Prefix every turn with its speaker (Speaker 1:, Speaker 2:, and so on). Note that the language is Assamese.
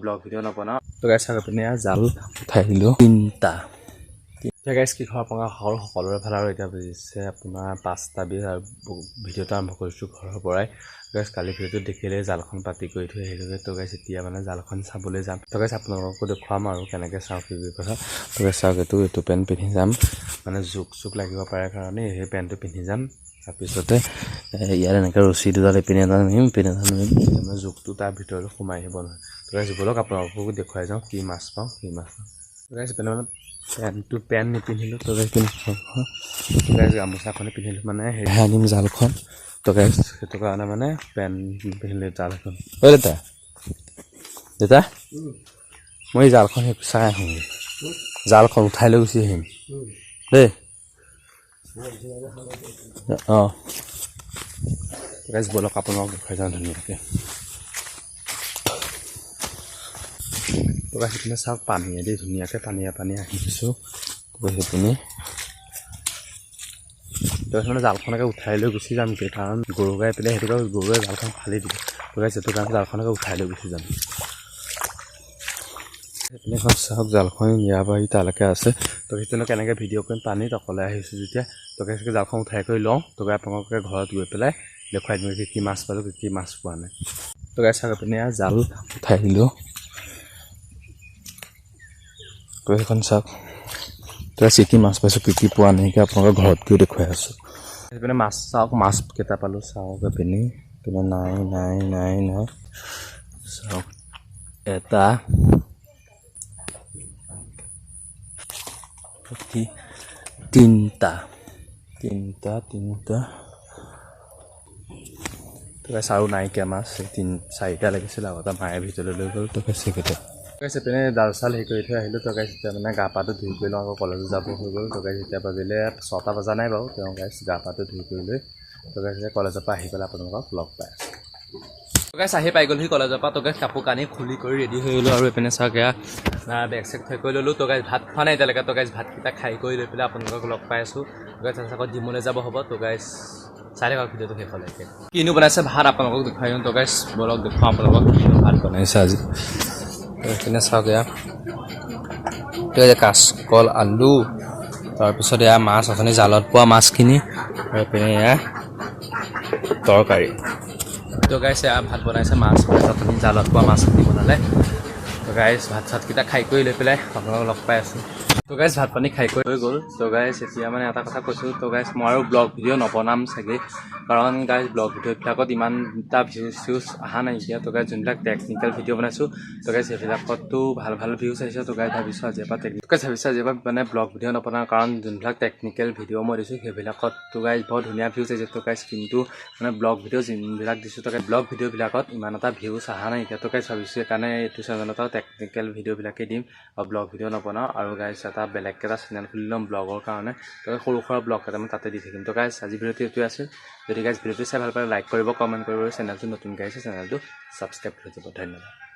Speaker 1: ব্লগ ভিডিও নবনাওঁ তো গাইছ আপুনি জাল উঠাই দিলোঁ 3টা এতিয়া গাইছ কি খোৱা আপোনাৰ সকলোৰে ভাল আৰু এতিয়া বুজিছে আপোনাৰ 5টা 20 আৰু ভিডিঅ'টো আৰম্ভ কৰিছোঁ ঘৰৰ পৰাই গাইছ কালি ভিডিঅ'টো দেখিলে জালখন পাতি কৰি থৈ আহিলোঁ তো গাইছ এতিয়া মানে জালখন চাবলৈ যাম তো গাইছ আপোনালোককো দেখুৱাম আৰু কেনেকৈ চাওঁ কি কথা তো গাইছ চাওক এইটো পেণ্ট পিন্ধি যাম মানে জোক লাগিব পাৰে কাৰণে সেই পেণ্টটো পিন্ধি যাম তাৰপিছতে ইয়াৰ এনেকৈ ৰছী দুডাল ইপিনে এটা নিম মানে জোকটো তাৰ ভিতৰত সোমাই আহিব নহয় তো গাইছ বলক আপোনালোককো দেখুৱাই যাওঁ কি মাছ পাওঁ কি মাছ পাওঁ তো গাইছ পেণ্ট নিপিন্ধিলোঁ তো গাইছ গাইছ গামোচাখনে পিন্ধিলোঁ মানে সেয়েহে আনিম জালখন তো গাইছ সেইটো কাৰণে মানে পেণ্ট পিন্ধিলোঁ জালখন ঐ দেউতা মই জালখন চাই আহোঁগৈ জালখন উঠাই লৈ গুচি আহিম দেই অঁ গাইছ বলক আপোনালোকক দেখুৱাই যাওঁ ধুনীয়াকৈ তো গাইছ সেইপিনে চাওক পানীয়েদি ধুনীয়াকৈ পানীয়ে আহি দিছোঁ তো সেইপিনে তো মানে জালখনকে উঠাই লৈ গুচি যামগৈ কাৰণ গৰু গাই পেলাই সেইটো গৰুৱে জালখন ফালি দিব তো গাইছ সেইটো কাৰণে জালখনকে উঠাই লৈ গুচি যাম সেইপিনে চাওক জালখন ইয়াৰ পৰা তালৈকে আছে তো সেইপিনে কেনেকৈ ভিডিঅ' কৰিম পানীত অকলে আহিছোঁ যেতিয়া তো গাইছ জালখন উঠাই কৰি লওঁ তো গাই আপোনালোকে ঘৰত গৈ পেলাই দেখুৱাই দিম কি মাছ পালোঁ কি মাছ পোৱা নাই তো গাইছ চাওক আপুনি জাল উঠাই দিলোঁ তো সেইখন চাওক তো কি মাছ পাইছোঁ কি পোৱা নাইকিয়া আপোনালোকৰ ঘৰত গৈ দেখুৱাই আছোঁ সেইপিনে মাছ চাওক মাছ কেইটা পালোঁ চাওক এইপিনে কিন্তু নাই চাওক এটা 3টা তো গাইছ আৰু নাইকিয়া মাছ 4টা লাগিছিল আগতে মায়ে ভিতৰলৈ লৈ গ'ল তো গাইছ সেইকেইটা গাইছ পিনে জাল চাল হেৰি কৰি থৈ আহিলোঁ তো গাইছ এতিয়া মানে গা পাটো ধুই কৰি লওঁ আকৌ কলেজ যাব হৈ গ'ল তো গাইছ এতিয়া বাজিলে 6টা বজা নাই বাৰু তেওঁ গাইছ গা পাটো ধুই কৰি লৈ তো গাইছ কলেজৰ পৰা আহি পেলাই আপোনালোকক লগ পাই আছোঁ তো গাইছ আহি পাই গ'লহি কলেজৰ পৰা তো গাইছ কাপোৰ কানি খুলি কৰি ৰেডি হৈ গ'লোঁ আৰু এইপিনে চাওক এয়া বেগ চেগ থৈ কৰি ল'লোঁ তো গাইছ ভাত খোৱা নাই এতিয়ালৈকে তো গাইছ ভাতকেইটা খাই কৰি লৈ পেলাই আপোনালোকক লগ পাই আছোঁ তো গাইছ আকৌ জিমলৈ যাব হ'ব তো গাইছ চাই থাকক ভিডিঅ'টো শেষলৈকে কিনো বনাইছে ভাত আপোনালোকক দেখুৱাই দিওঁ তো গাইছ বলক দেখুৱাওঁ আপোনালোকক কিনো ভাত বনাইছে আজি এইপিনে চাওক এয়া কাচকল আলু তাৰপিছত এয়া মাছ অথনি জালত পোৱা মাছখিনি আৰু এইপিনে এয়া তৰকাৰী তো গাইছ এয়া ভাত বনাইছে মাছ অথনি জালত পোৱা মাছখিনি বনালে তো গাইছ ভাত চাতকেইটা খাই কৰি লৈ পেলাই আপোনালোকক লগ পাই আছোঁ তো গাইছ ভাত পানী খাই কৰি হৈ গ'ল তো গাইছ এতিয়া মানে এটা কথা কৈছোঁ তো গাইছ মই আৰু ব্লগ ভিডিঅ' নবনাম চাগে কাৰণ গাইছ ব্লগ ভিডিঅ'বিলাকত ইমানটা ভিউজ অহা নাইকিয়া তো গাইছ যোনবিলাক টেকনিকেল ভিডিঅ' বনাইছোঁ তো গাইছ সেইবিলাকতো ভাল ভিউজ আহিছে তো গাইছ ভাবিছোঁ আজিৰ পৰা মানে ব্লগ ভিডিঅ' নবনাওঁ কাৰণ যোনবিলাক টেকনিকেল ভিডিঅ' মই দিছোঁ সেইবিলাকত তো গাইছ বৰ ধুনীয়া ভিউজ আহিছে তো গাইছ কিন্তু মানে ব্লগ ভিডিঅ' যোনবিলাক দিছোঁ তো ব্লগ ভিডিঅ'বিলাকত ইমান এটা ভিউজ অহা নাইকিয়া তো গাইছ ভাবিছোঁ সেইকাৰণে এইটো চেনেলত টেকনিকেল ভিডিঅ'বিলাকেই দিম আৰু ব্লগ ভিডিঅ' নবনাওঁ আৰু গাইছ এটা বেলেগ এটা চেনেল খুলি ল'ম ব্লগৰ কাৰণে তো সৰু সুৰা ব্লগ এটা মই তাতে দি থাকিম তো গাইছ আজি ভিডিঅ'টো এইটোৱে আছিল যদি গাইছ ভিডিঅ'টো চাই ভাল পালে লাইক কৰিব কমেণ্ট কৰিব চেনেলটো নতুনকৈ আহিছে চেনেলটো ছাবস্ক্ৰাইব কৰি দিব ধন্যবাদ।